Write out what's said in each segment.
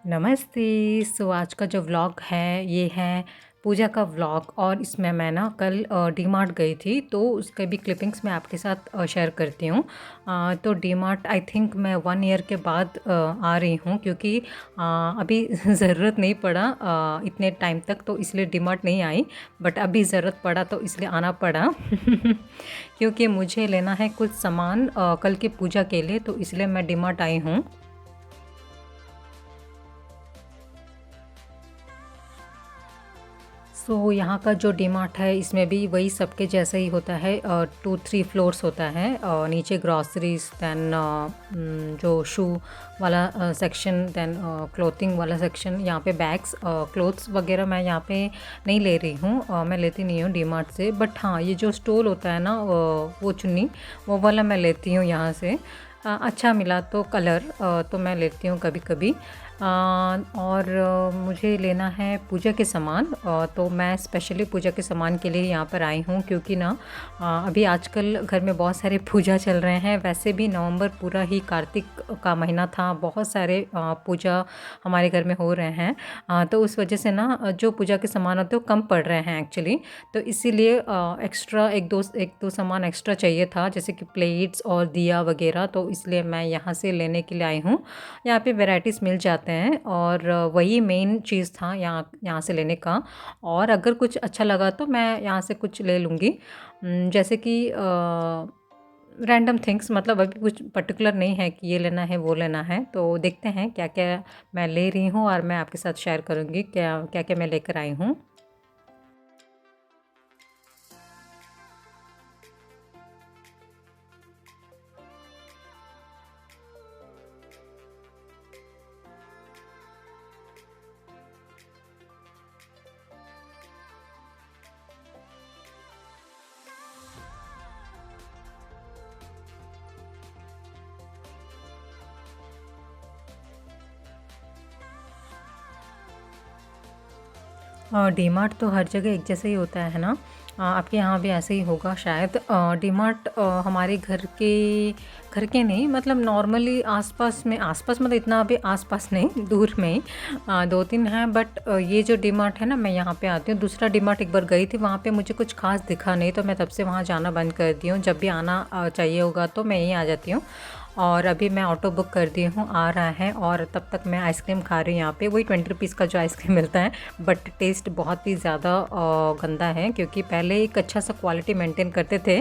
नमस्ते। आज का जो व्लॉग है ये है पूजा का व्लॉग और इसमें मैं ना कल डीमार्ट गई थी तो उसके भी क्लिपिंग्स मैं आपके साथ शेयर करती हूँ। तो डीमार्ट आई थिंक मैं 1 ईयर के बाद आ रही हूँ क्योंकि अभी ज़रूरत नहीं पड़ा इतने टाइम तक, तो इसलिए डीमार्ट नहीं आई। बट अभी ज़रूरत पड़ा तो इसलिए आना पड़ा क्योंकि मुझे लेना है कुछ सामान कल की पूजा के लिए, तो इसलिए मैं डीमार्ट आई हूँ। यहाँ का जो डीमार्ट है इसमें भी वही सबके जैसा ही होता है। 2-3 फ्लोर्स होता है। नीचे ग्रॉसरीज, दैन जो शू वाला सेक्शन, दैन क्लोथिंग वाला सेक्शन। यहाँ पे बैग्स, क्लोथ्स वगैरह मैं यहाँ पे नहीं ले रही हूँ, मैं लेती नहीं हूँ डीमार्ट से। बट हाँ, ये जो स्टोल होता है ना, वो चुन्नी वो वाला मैं लेती हूँ यहाँ से। अच्छा मिला तो कलर तो मैं लेती हूँ कभी कभी। और मुझे लेना है पूजा के सामान, तो मैं स्पेशली पूजा के सामान के लिए यहाँ पर आई हूँ क्योंकि ना अभी आजकल घर में बहुत सारे पूजा चल रहे हैं। वैसे भी नवंबर पूरा ही कार्तिक का महीना था, बहुत सारे पूजा हमारे घर में हो रहे हैं। तो उस वजह से ना जो पूजा के सामान होते हैं वो कम पड़ रहे हैं एक्चुअली। तो इसीलिए एक्स्ट्रा एक दो सामान एक्स्ट्रा चाहिए था, जैसे कि प्लेट्स और दिया वगैरह। तो इसलिए मैं यहाँ से लेने के लिए आई हूँ। यहाँ पे वैराइटीज़ मिल जाते हैं और वही मेन चीज़ था यहाँ यहाँ से लेने का। और अगर कुछ अच्छा लगा तो मैं यहाँ से कुछ ले लूँगी। जैसे कि रैंडम थिंग्स, मतलब अभी कुछ पर्टिकुलर नहीं है कि ये लेना है वो लेना है। तो देखते हैं क्या क्या मैं ले रही हूँ और मैं आपके साथ शेयर करूँगी क्या क्या क्या मैं लेकर आई हूँ। डीमार्ट तो हर जगह एक जैसा ही होता है ना। आपके यहाँ भी ऐसे ही होगा शायद। डीमार्ट हमारे घर के नहीं, मतलब नॉर्मली आसपास में, आसपास मतलब इतना अभी आसपास नहीं, दूर में ही 2-3 हैं। बट ये जो डीमार्ट है ना, मैं यहाँ पे आती हूँ। दूसरा डीमार्ट एक बार गई थी, वहाँ पे मुझे कुछ खास दिखा नहीं, तो मैं तब से वहाँ जाना बंद कर दी हूँ। जब भी आना चाहिए होगा तो मैं यहीं आ जाती हूँ। और अभी मैं ऑटो बुक कर दी हूँ, आ रहा है। और तब तक मैं आइसक्रीम खा रही हूँ यहाँ पे, वही 20 रुपीज़ का जो आइसक्रीम मिलता है। बट टेस्ट बहुत ही ज़्यादा गंदा है क्योंकि पहले एक अच्छा सा क्वालिटी मेंटेन करते थे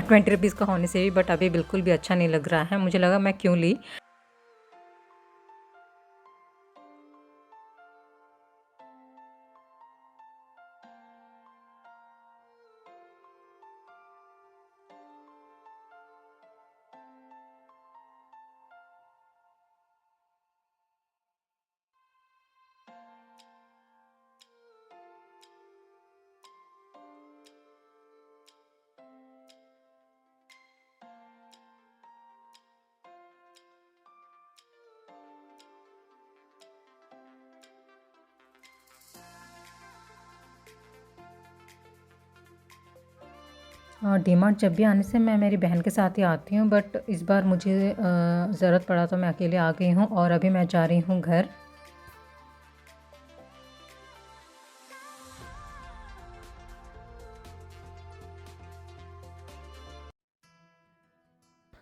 20 रुपीज़ का होने से भी। बट अभी बिल्कुल भी अच्छा नहीं लग रहा है, मुझे लगा मैं क्यों ली। डीमार्ट जब भी आने से मैं मेरी बहन के साथ ही आती हूँ, बट इस बार मुझे ज़रूरत पड़ा तो मैं अकेले आ गई हूँ और अभी मैं जा रही हूँ घर।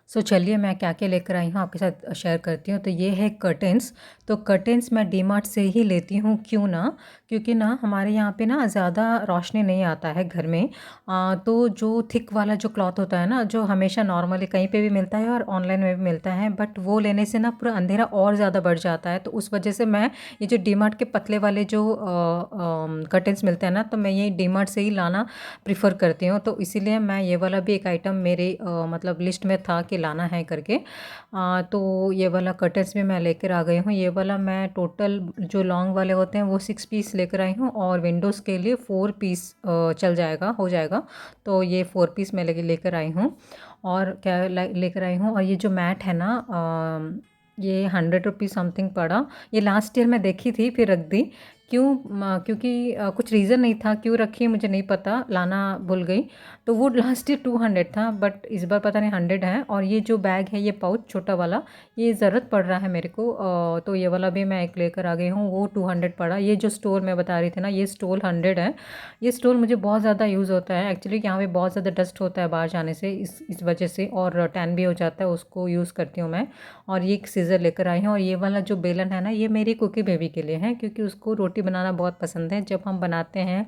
चलिए मैं क्या-क्या लेकर आई हूँ आपके साथ शेयर करती हूँ। तो ये है कर्टेन्स। तो कर्टेन्स मैं डीमार्ट से ही लेती हूँ, क्यों ना, क्योंकि ना हमारे यहाँ पे ना ज़्यादा रोशनी नहीं आता है घर में। तो जो थिक वाला जो क्लॉथ होता है ना, जो हमेशा नॉर्मली कहीं पे भी मिलता है और ऑनलाइन में भी मिलता है, बट वो लेने से ना पूरा अंधेरा और ज़्यादा बढ़ जाता है। तो उस वजह से मैं ये जो डीमार्ट के पतले वाले जो कर्टेन्स मिलते हैं ना, तो मैं ये डीमार्ट से ही लाना प्रेफ़र करती हूँ। तो इसीलिए मैं ये वाला भी एक आइटम मेरे मतलब लिस्ट में था कि लाना है करके। तो ये वाला कर्टेन्स भी मैं लेकर आ गई हूँ। ये वाला मैं टोटल जो लॉन्ग वाले होते हैं वो 6 पीस लेकर आई हूँ और विंडोज़ के लिए 4 पीस चल जाएगा, हो जाएगा। तो ये 4 पीस मैं लेकर आई हूँ। और क्या लेकर आई हूँ, और ये जो मैट है ना, ये 100 रुपीज़ समथिंग पड़ा। ये लास्ट ईयर मैं देखी थी फिर रख दी, क्योंकि कुछ रीज़न नहीं था क्यों रखी है मुझे नहीं पता, लाना भूल गई। तो वो लास्ट ईयर 200 था, बट इस बार पता नहीं 100 है। और ये जो बैग है, ये पाउच छोटा वाला, ये ज़रूरत पड़ रहा है मेरे को। तो ये वाला भी मैं एक लेकर आ गई हूँ, वो 200 पड़ा। ये जो स्टोल मैं बता रही थी ना, ये स्टोल 100 है। ये स्टोल मुझे बहुत ज़्यादा यूज़ होता है एक्चुअली, यहाँ पे बहुत ज़्यादा डस्ट होता है बाहर जाने से, इस वजह से, और टैन भी हो जाता है, उसको यूज़ करती हूँ मैं। और ये एक सीज़र लेकर आई हूँ, और ये वाला जो बेलन है ना, ये मेरी कुकी बेबी के लिए है, क्योंकि उसको रोटी बनाना बहुत पसंद है। जब हम बनाते हैं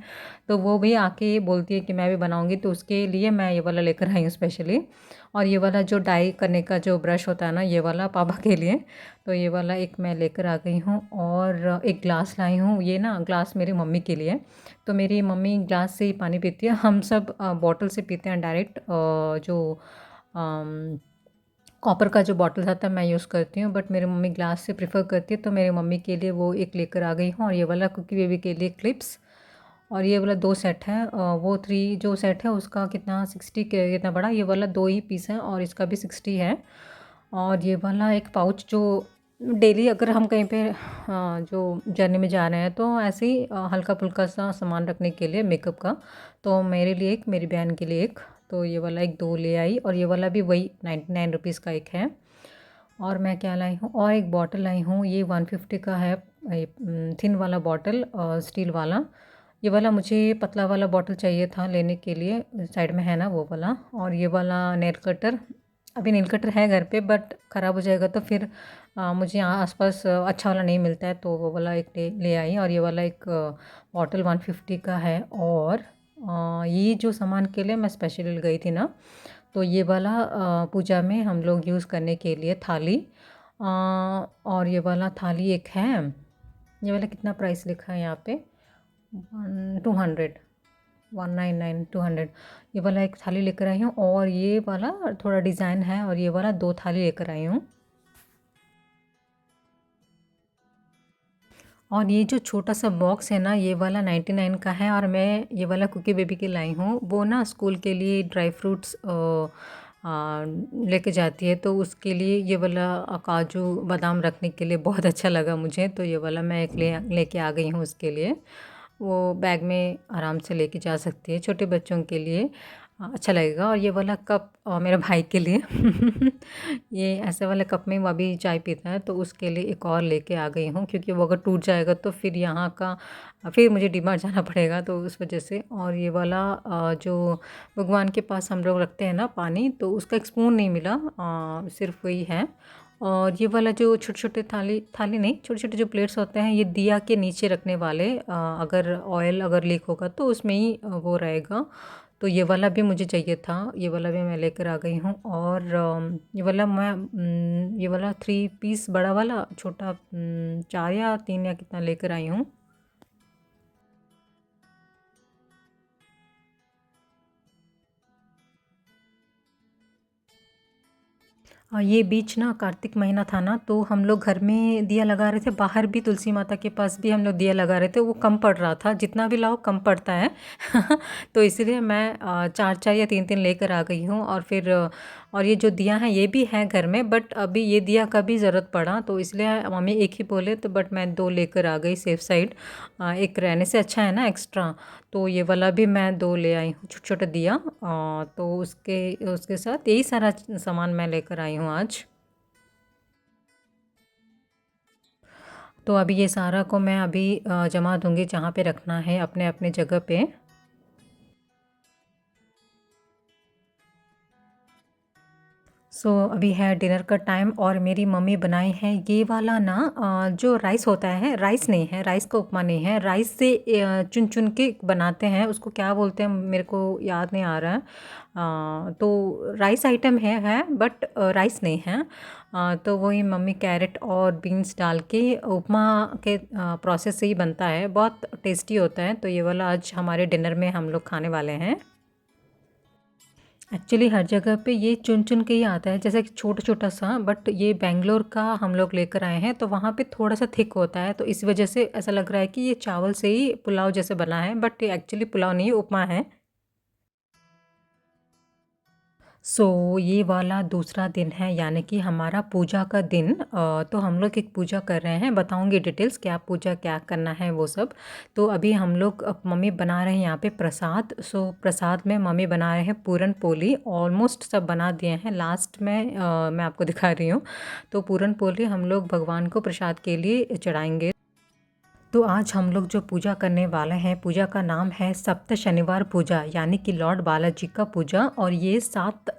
तो वो भी आके बोलती है कि मैं भी बनाऊँगी, तो उसके लिए मैं ये वाला लेकर आई हूँ स्पेशली। और ये वाला जो डाई करने का जो ब्रश होता है ना, ये वाला पापा के लिए, तो ये वाला एक मैं लेकर आ गई हूँ। और एक ग्लास लाई हूँ, ये ना ग्लास मेरी मम्मी के लिए। तो मेरी मम्मी ग्लास से ही पानी पीती है, हम सब बॉटल से पीते हैं डायरेक्ट। जो कॉपर का जो बॉटल आता है मैं यूज़ करती हूँ, बट मेरी मम्मी ग्लास से प्रेफर करती है, तो मेरी मम्मी के लिए वो एक लेकर आ गई हूँ। और ये वाला कुकी बेबी के लिए क्लिप्स, और ये वाला 2 सेट है। वो 3 जो सेट है उसका कितना 60 के कितना बड़ा, ये वाला 2 ही पीस है, और इसका भी 60 है। और ये वाला एक पाउच जो डेली अगर हम कहीं पे जो जर्नी में जा रहे हैं, तो ऐसे ही हल्का फुल्का सा सामान रखने के लिए मेकअप का। तो मेरे लिए एक, मेरी बहन के लिए एक, तो ये वाला एक 2 ले आई। और ये वाला भी वही 99 रुपीज़ का एक है। और मैं क्या लाई हूँ, और एक बॉटल लाई हूँ, ये 150 का है, थिन वाला बॉटल, स्टील वाला। ये वाला मुझे पतला वाला बॉटल चाहिए था लेने के लिए, साइड में है ना वो वाला। और ये वाला नेल कटर, अभी नेल कटर है घर पे, बट ख़राब हो जाएगा तो फिर मुझे यहाँ आसपास अच्छा वाला नहीं मिलता है, तो वो वाला एक ले आई। और ये वाला एक बॉटल 150 का है। और ये जो सामान के लिए मैं स्पेशली गई थी ना, तो ये वाला पूजा में हम लोग यूज़ करने के लिए थाली, और ये वाला थाली एक है। ये वाला कितना प्राइस लिखा है यहाँ पे, 200, 199, 200। ये वाला एक थाली लेकर आई हूँ, और ये वाला थोड़ा डिज़ाइन है, और ये वाला 2 थाली लेकर आई हूँ। और ये जो छोटा सा बॉक्स है ना, ये वाला 99 का है, और मैं ये वाला कुकी बेबी के लाई हूँ। वो ना स्कूल के लिए ड्राई फ्रूट्स लेके जाती है, तो उसके लिए ये वाला काजू बादाम रखने के लिए बहुत अच्छा लगा मुझे, तो ये वाला मैं एक लेके आ गई हूँ उसके लिए। वो बैग में आराम से लेके जा सकती है, छोटे बच्चों के लिए अच्छा लगेगा। और ये वाला कप मेरे भाई के लिए ये ऐसे वाले कप में वो अभी चाय पीता है, तो उसके लिए एक और लेके आ गई हूँ, क्योंकि वो अगर टूट जाएगा तो फिर यहाँ का फिर मुझे डीमार्ट जाना पड़ेगा, तो उस वजह से। और ये वाला जो भगवान के पास हम लोग रखते हैं ना पानी, तो उसका एक स्पून नहीं मिला, सिर्फ वही है। और ये वाला जो छोटे-छोटे थाली थाली नहीं, छोटे-छोटे जो प्लेट्स होते हैं, ये दिया के नीचे रखने वाले, अगर ऑयल अगर लीक होगा तो उसमें ही वो रहेगा। तो ये वाला भी मुझे चाहिए था, ये वाला भी मैं लेकर आ गई हूँ। और ये वाला 3 पीस बड़ा वाला, छोटा 4 या 3 या कितना लेकर आई हूँ। ये बीच ना कार्तिक महीना था ना, तो हम लोग घर में दिया लगा रहे थे, बाहर भी तुलसी माता के पास भी हम लोग दिया लगा रहे थे। वो कम पड़ रहा था, जितना भी लाओ कम पड़ता है तो इसीलिए मैं 4-4 या 3-3 लेकर आ गई हूँ। और फिर और ये जो दिया है ये भी है घर में, बट अभी ये दिया का भी ज़रूरत पड़ा, तो इसलिए मम्मी एक ही बोले, तो बट मैं 2 लेकर आ गई सेफ साइड। एक रहने से अच्छा है ना एक्स्ट्रा, तो ये वाला भी मैं 2 ले आई हूँ, छोटा-छोटा दिया। तो उसके उसके साथ यही सारा सामान मैं लेकर आई हूँ आज। तो अभी ये सारा को मैं अभी जमा दूँगी जहाँ पे रखना है, अपने-अपने जगह पे। अभी है डिनर का टाइम, और मेरी मम्मी बनाई है ये वाला ना, जो राइस होता है, राइस नहीं है, राइस का उपमा नहीं है, राइस से चुन चुन के बनाते हैं, उसको क्या बोलते हैं मेरे को याद नहीं आ रहा है। तो राइस आइटम है, बट राइस नहीं है। तो वही मम्मी कैरेट और बीन्स डाल के उपमा के प्रोसेस से ही बनता है, बहुत टेस्टी होता है। तो ये वाला आज हमारे डिनर में हम लोग खाने वाले हैं। एक्चुअली हर जगह पे ये चुन-चुन के ही आता है, जैसे कि छोटा-छोटा सा, बट ये बैंगलोर का हम लोग लेकर आए हैं, तो वहाँ पे थोड़ा-सा थिक होता है, तो इस वजह से ऐसा लग रहा है कि ये चावल से ही पुलाव जैसे बना है, बट ये एक्चुअली पुलाव नहीं है, उपमा है। ये वाला दूसरा दिन है यानी कि हमारा पूजा का दिन। तो हम लोग एक पूजा कर रहे हैं, बताऊंगी डिटेल्स क्या पूजा क्या करना है वो सब। तो अभी हम लोग मम्मी बना रहे हैं यहाँ पे प्रसाद। प्रसाद में मम्मी बना रहे हैं पूरन पोली, ऑलमोस्ट सब बना दिए हैं। लास्ट में मैं आपको दिखा रही हूँ। तो पूरन पोली हम लोग भगवान को प्रसाद के लिए चढ़ाएंगे। तो आज हम लोग जो पूजा करने वाले हैं, पूजा का नाम है सप्त शनिवार पूजा, यानी कि लॉर्ड बालाजी का पूजा। और ये 7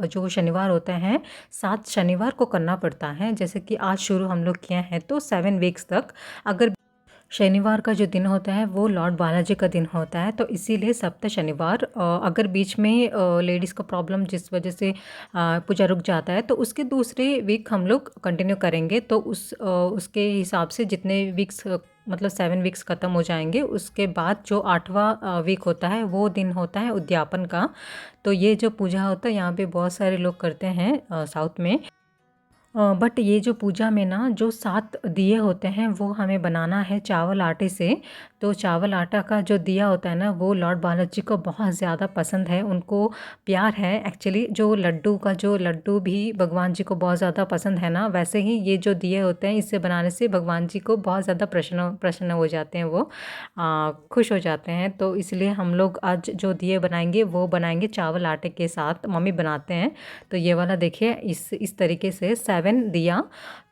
जो शनिवार होते हैं, 7 शनिवार को करना पड़ता है। जैसे कि आज शुरू हम लोग किए हैं तो 7 वीक्स तक। अगर शनिवार का जो दिन होता है वो लॉर्ड बालाजी का दिन होता है, तो इसीलिए सप्त शनिवार। अगर बीच में लेडीज़ का प्रॉब्लम जिस वजह से पूजा रुक जाता है, तो उसके दूसरे वीक हम लोग कंटिन्यू करेंगे। तो उसके हिसाब से जितने वीक्स मतलब 7 वीक्स ख़त्म हो जाएंगे, उसके बाद जो 8वां वीक होता है वो दिन होता है उद्यापन का। तो ये जो पूजा होता है यहाँ पे बहुत सारे लोग करते हैं साउथ में। बट ये जो पूजा में ना जो 7 दिए होते हैं वो हमें बनाना है चावल आटे से। तो चावल आटा का जो दिया होता है ना, वो लॉर्ड बालाजी को बहुत ज़्यादा पसंद है, उनको प्यार है। एक्चुअली जो लड्डू भी भगवान जी को बहुत ज़्यादा पसंद है ना, वैसे ही ये जो दिए होते हैं इससे बनाने से भगवान जी को बहुत ज़्यादा प्रसन्न प्रसन्न हो जाते हैं, वो खुश हो जाते हैं। तो इसलिए हम लोग आज जो दिए बनाएंगे वो बनाएंगे चावल आटे के साथ, मम्मी बनाते हैं। तो ये वाला देखिए इस तरीके से 7 दिया।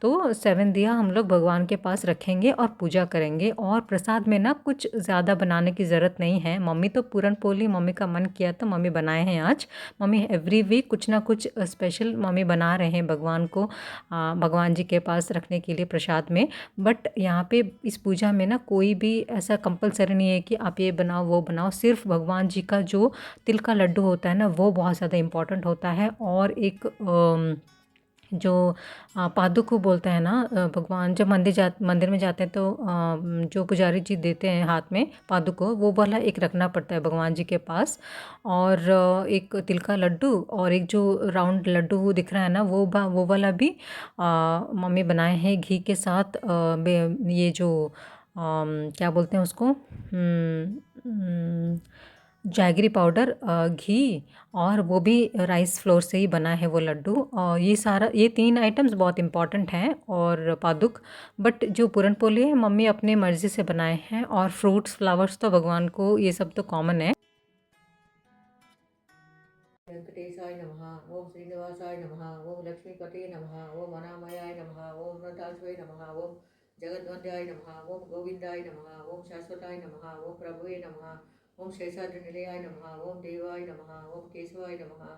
तो 7 दिया हम लोग भगवान के पास रखेंगे और पूजा करेंगे। और प्रसाद में ना कुछ ज़्यादा बनाने की ज़रूरत नहीं है। मम्मी तो पूरन पोली मम्मी का मन किया तो मम्मी बनाए हैं आज। मम्मी एवरी वीक कुछ ना कुछ स्पेशल मम्मी बना रहे हैं भगवान को, भगवान जी के पास रखने के लिए प्रसाद में। बट यहाँ पे इस पूजा में ना कोई भी ऐसा कंपलसरी नहीं है कि आप ये बनाओ वो बनाओ। सिर्फ भगवान जी का जो तिल का लड्डू होता है ना, वो बहुत ज़्यादा इम्पॉर्टेंट होता है। और एक जो पादुक को बोलते हैं ना, भगवान जब मंदिर में जाते हैं तो जो पुजारी जी देते हैं हाथ में पादुक को, वो वाला एक रखना पड़ता है भगवान जी के पास। और एक तिल का लड्डू और एक जो राउंड लड्डू दिख रहा है ना, वो वाला भी मम्मी बनाए हैं घी के साथ। ये जो क्या बोलते हैं उसको, जैगरी पाउडर, घी, और वो भी राइस फ्लोर से ही बना है वो लड्डू। और ये 3 आइटम्स बहुत इंपॉर्टेंट हैं। और पादुक, बट जो पूरन पोली है मम्मी अपने मर्ज़ी से बनाए हैं। और फ्रूट्स फ्लावर्स तो भगवान को ये सब तो कॉमन है। वेंकटेशाय नमः। ओम श्रीनिवासाय नमः। ओम लक्ष्मीपते नमः। ओम अनामयाय नमः। ओम नताश्वय नमः। ओम जगद्वंद्याय नमः। ओम गोविंदाय नमः। ओम शाश्वताय नमः। ओम प्रभुवे नमः। ओम शेषाद्रिनिलयाय नमः। ओम देवाय नमः। ओम केशवाय नमः।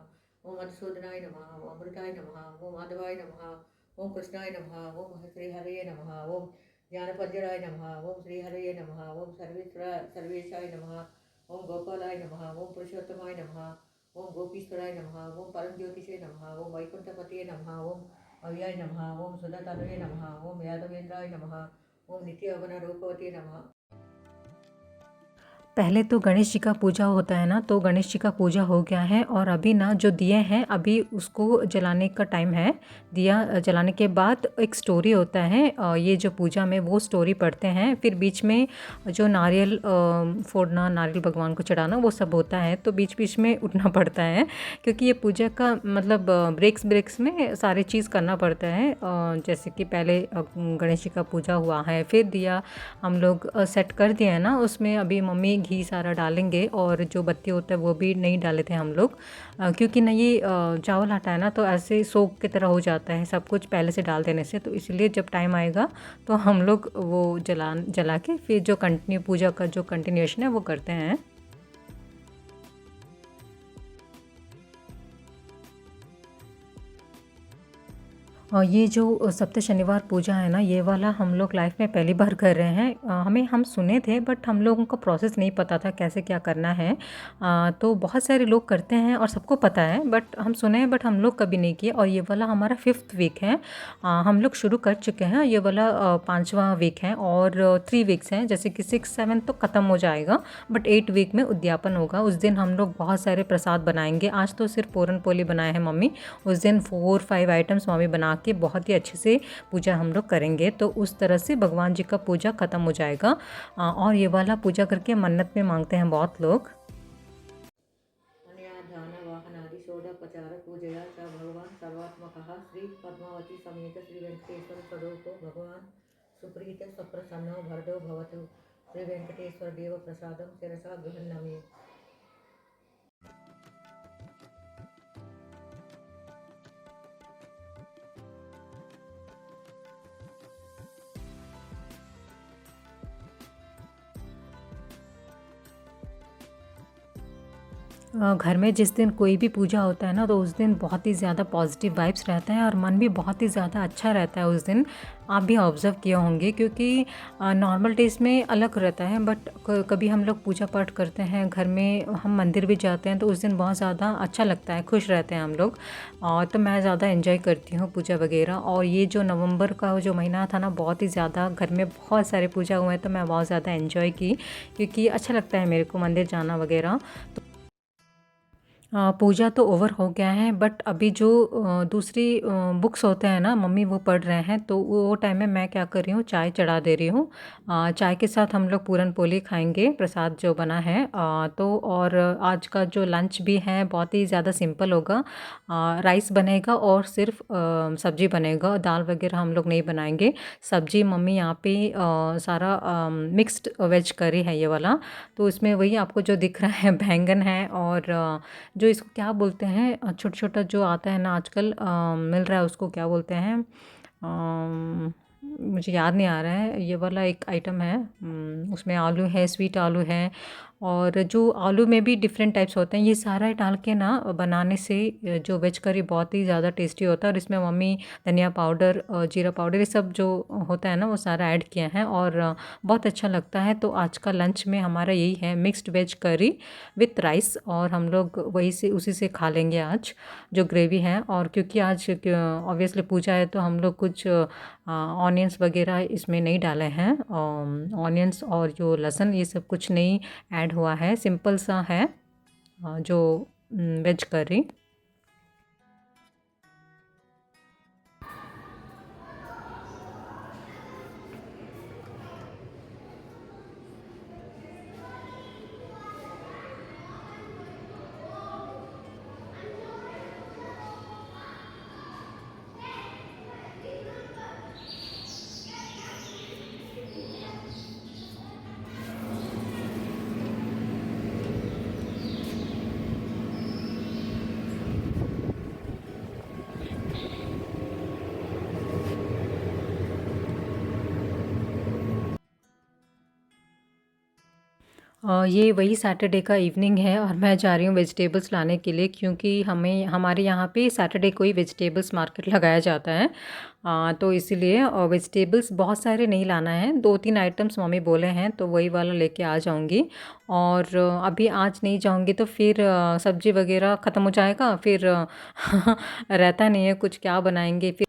ओम मधुसूदनाय नमः। ओम अमृताय नमः। ओम माधवाय नमः। ओम कृष्णाय नमः। ओम श्रीहरये नमः। ओम ज्ञानपंजराय नमः। ओम श्रीहरये नमः। ओम सर्वेशाय नमः। ओम गोपालाय नमः। ओम पुरुषोत्तमाय नमः। ओम गोपीश्वराय नमः। ओम परमज्योतिषे नमः। ओम वैकुंठपतये नमः। ओम अव्याय नमः। ओम सुधातनवे नमः। ओम यादवेंद्राय नमः। ओम नित्य अवना रूपवते नमः। पहले तो गणेश जी का पूजा होता है ना, तो गणेश जी का पूजा हो गया है। और अभी ना जो दिए हैं अभी उसको जलाने का टाइम है। दिया जलाने के बाद एक स्टोरी होता है, ये जो पूजा में वो स्टोरी पढ़ते हैं। फिर बीच में जो नारियल फोड़ना, नारियल भगवान को चढ़ाना, वो सब होता है। तो बीच बीच में उठना पड़ता है, क्योंकि ये पूजा का मतलब ब्रेक्स में सारी चीज़ करना पड़ता है। जैसे कि पहले गणेश जी का पूजा हुआ है, फिर दिया हम लोग सेट कर दिया है ना, उसमें अभी मम्मी घी सारा डालेंगे। और जो बत्ती होता है वो भी नहीं डाले थे हम लोग, क्योंकि ना ये चावल आटा है ना, तो ऐसे सोख की तरह हो जाता है सब कुछ पहले से डाल देने से। तो इसलिए जब टाइम आएगा तो हम लोग वो जला के फिर जो पूजा का जो कंटिन्यूएशन है वो करते हैं। और ये जो सप्त शनिवार पूजा है ना, ये वाला हम लोग लाइफ में पहली बार कर रहे हैं। हम सुने थे, बट हम लोगों को प्रोसेस नहीं पता था कैसे क्या करना है। तो बहुत सारे लोग करते हैं और सबको पता है, बट हम सुने हैं, बट हम लोग कभी नहीं किए। और ये वाला हमारा 5th वीक है। हम लोग शुरू कर चुके हैं। ये वाला 5वां वीक है और 3 वीक्स हैं, जैसे कि 6 7 तो ख़त्म हो जाएगा, बट 8 वीक में उद्यापन होगा। उस दिन हम लोग बहुत सारे प्रसाद बनाएंगे। आज तो सिर्फ पूरन पोली बनाए हैं मम्मी, उस दिन 4 5 आइटम्स मम्मी बना के बहुत ही अच्छे से पूजा हम लोग करेंगे। तो उस तरह से भगवान जी का पूजा ख़त्म हो जाएगा। और ये वाला पूजा करके मन्नत में मांगते हैं बहुत लोग। अन्या ध्यान वाहनादि षोडश पचार पूजया च भगवान सर्वात्मकः श्री पद्मावती समेत श्री वेंकटेश्वर स्वरूपो भगवान सुप्रीत सप्रसन्नो भरदो भवतु। श्री वेंकटेश्वर देव प्रसादम शिरसा गृह्णामि। घर में जिस दिन कोई भी पूजा होता है ना तो उस दिन बहुत ही ज़्यादा पॉजिटिव वाइब्स रहता है और मन भी बहुत ही ज़्यादा अच्छा रहता है उस दिन। आप भी ऑब्ज़र्व किए होंगे क्योंकि नॉर्मल डेज़ में अलग रहता है बट कभी हम लोग पूजा पाठ करते हैं घर में, हम मंदिर भी जाते हैं तो उस दिन बहुत ज़्यादा अच्छा लगता है, खुश रहते हैं हम लोग। और तो मैं ज़्यादा एंजॉय करती हूँ पूजा वगैरह। और ये जो नवंबर का जो महीना था ना बहुत ही ज़्यादा घर में बहुत सारे पूजा हुए हैं तो मैं बहुत ज़्यादा एंजॉय की क्योंकि अच्छा लगता है मेरे को मंदिर जाना वगैरह। पूजा तो ओवर हो गया है बट अभी जो दूसरी बुक्स होते हैं ना मम्मी वो पढ़ रहे हैं तो वो टाइम में मैं क्या कर रही हूँ, चाय चढ़ा दे रही हूँ। चाय के साथ हम लोग पूरन पोली खाएंगे, प्रसाद जो बना है। तो और आज का जो लंच भी है बहुत ही ज़्यादा सिंपल होगा। राइस बनेगा और सिर्फ सब्जी बनेगा, दाल वगैरह हम लोग नहीं बनाएंगे। सब्जी मम्मी यहाँ पे सारा मिक्स्ड वेज करी है ये वाला। तो इसमें वही आपको जो दिख रहा है बैंगन है और जो इसको क्या बोलते हैं, छोटा छोटा जो आता है ना आजकल मिल रहा है, उसको क्या बोलते हैं, मुझे याद नहीं आ रहा है। ये वाला एक आइटम है, उसमें आलू है, स्वीट आलू है और जो आलू में भी डिफरेंट टाइप्स होते हैं। ये सारा डाल के ना बनाने से जो वेज करी बहुत ही ज़्यादा टेस्टी होता है। और इसमें मम्मी धनिया पाउडर, जीरा पाउडर, ये सब जो होता है ना वो सारा ऐड किया है और बहुत अच्छा लगता है। तो आज का लंच में हमारा यही है, mixed veg curry with rice और हम लोग वही से उसी से खा लेंगे आज जो ग्रेवी है। और क्योंकि आज ऑब्वियसली पूजा है तो हम लोग कुछ ऑनियंस वगैरह इसमें नहीं डाले हैं। ऑनियंस और जो लहसुन ये सब कुछ नहीं ऐड हुआ है, सिंपल सा है जो वेज करी। ये वही सैटरडे का इवनिंग है और मैं जा रही हूँ वेजिटेबल्स लाने के लिए क्योंकि हमें हमारे यहाँ पे सैटरडे को ही वेजिटेबल्स मार्केट लगाया जाता है। तो इसीलिए वेजिटेबल्स बहुत सारे नहीं लाना है, 2-3 आइटम्स मम्मी बोले हैं तो वही वाला लेके आ जाऊँगी। और अभी आज नहीं जाऊँगी तो फिर सब्ज़ी वगैरह ख़त्म हो जाएगा, फिर रहता नहीं है कुछ, क्या बनाएंगे फिर।